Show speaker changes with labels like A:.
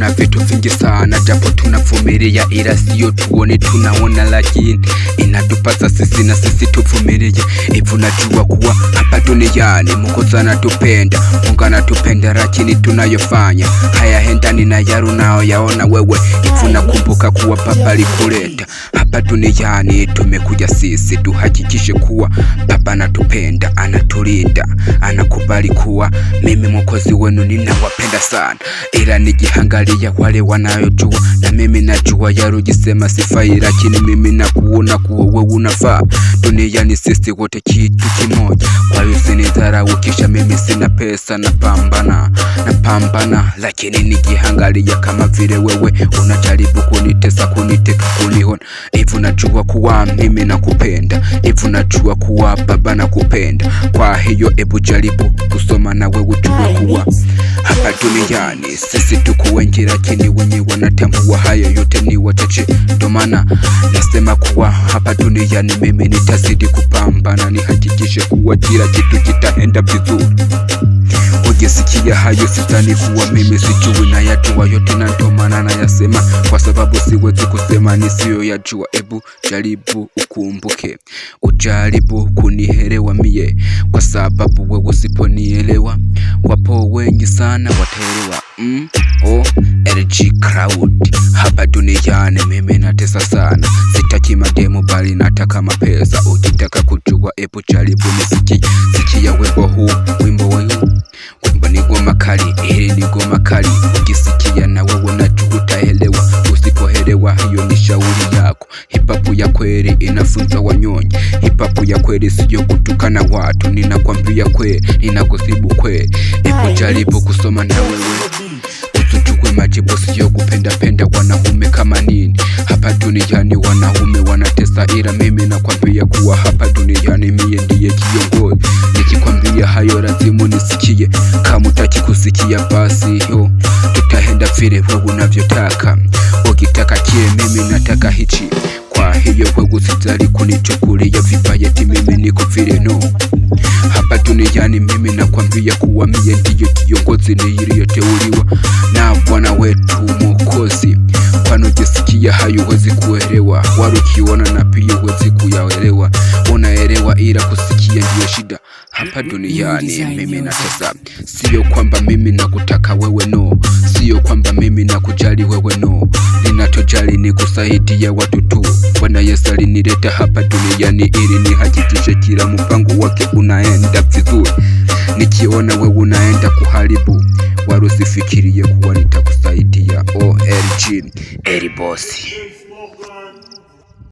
A: Kuna vitu vingi sana japo tunavumilia, ila sio tuone tunaona, lakini inatupasa sisi na sisi tuvumilie. Hivyo najua kuwa hapa duniani Mungu anatupenda, Mungu anatupenda, lakini tunayofanya hayaendani na yale unayoyaona wewe. Hivyo nakumbuka kuwa Baba alikuleta hapa duniani, tumekuja sisi tuhakikishe kuwa Baba anatupenda, anatulinda, anakubali kuwa mimi Mwokozi wenu ninawapenda sana, ila nikiangalia wale wanayojua na mimi najua yarujisema sifai, lakini mimi nakuona kuwa wewe unafaa. Duniani sisi wote kitu kimoja, kwa hiyo usinidharau kisha mimi sina pesa, napambana, lakini nikiangalia kama vile wewe unajaribu kunitesa, kuniteka, kunihona. Hivyo najua kuwa mimi nakupenda, hivyo najua kuwa Baba nakupenda. Kwa hiyo ebu jaribu kusoma na wewe ujue kuwa hapa duniani sisi tuko wengi, lakini wenye wanatambua hayo yote ni wachache. Ndo maana nasema kuwa hapa duniani mimi nitazidi kupambana, nihakikishe kuwa kila kitu kitaenda vizuri. Ukisikia hayo sidhani kuwa mimi sijui, na yajua yote, na ndo maana nayasema, kwa sababu siwezi kusema nisiyoyajua. Ebu jaribu ukumbuke, ujaribu kunielewa mie, kwa sababu wewe usiponielewa wapo wengi sana wataelewa. LG Crowd. Hapa duniani mimi natesa sana, sitaki mademo bali nataka mapesa. Ukitaka kujua ebu jaribu nisikie, sikia wimbo huu, wimbo ni goma kali, hili ni goma kali. Ukisikia na wewe najua utaelewa, usipoelewa hiyo ni shauri yako. Hip hop ya kweli inafunza wanyonyi, hip hop ya kweli sio kutukana watu, ninakwambia kweli, ninakusibu kweli. Ebu jaribu kusoma na wewe usichukue majibu, sio kupenda wanaume kama nini. Hapa duniani wanaume wanatesa, ila mimi nakwambia kuwa hapa duniani mie ndiye kiongozi. Nikikwambia hayo lazima nisikie, kama utaki kusikia basi tutaenda vile wewe unavyotaka. Ukitaka kile mimi nataka hichi, kwa hiyo wewe usijali kunichukulia vibaya eti mimi niko vile Hapa duniani mimi nakwambia kuwa mie ndiyo kiongozi niliyoteuliwa na Bwana wetu Mwokozi. Kwani ukisikia hayo huwezi kuelewa, wala ukiona na pia huwezi kuyaelewa. Unaelewa ila kusikia ndiyo shida. Hapa duniani mimi natesa, sio kwamba mimi nakutaka wewe sio kwamba mimi nakujali wewe ninachojali ni kusaidia watu tu. Bwana Yesu alinileta hapa duniani ili nihakikishe kila mpango wake unaenda vizuri. Nikiona wewe unaenda kuharibu, wala usifikirie kuwa nitakusaidia. LG Boss.